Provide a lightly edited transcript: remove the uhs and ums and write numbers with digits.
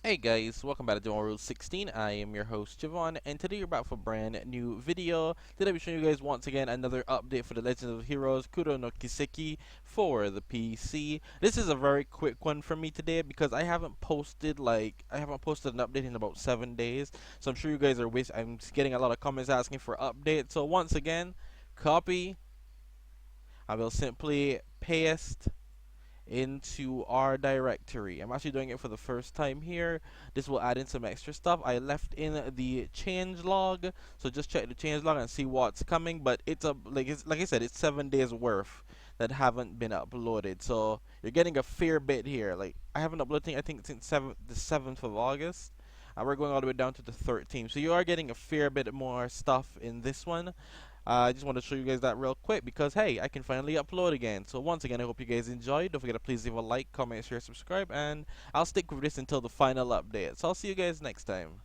Hey guys, welcome back to Rule 16. I am your host Javon, and today we're back for a brand new video. Today we're showing you guys once again another update for the Legend of Heroes Kuro no Kiseki for the PC. This is a very quick one for me today because I haven't posted an update in about 7 days. So I'm sure you guys are I'm getting a lot of comments asking for updates. So once again, copy. I will simply paste into our directory. I'm actually doing it for the first time here. This will add in some extra stuff. I left in the change log, so just check the change log and see what's coming. But it's like I said, it's 7 days worth that haven't been uploaded. So you're getting a fair bit here. Like I haven't uploaded, I think, since the 7th of August. And we're going all the way down to the 13th. So you are getting a fair bit more stuff in this one. I just want to show you guys that real quick because hey, I can finally upload again. So once again, I hope you guys enjoyed. Don't forget to please leave a like, comment, share, subscribe, and I'll stick with this until the final update. So I'll see you guys next time.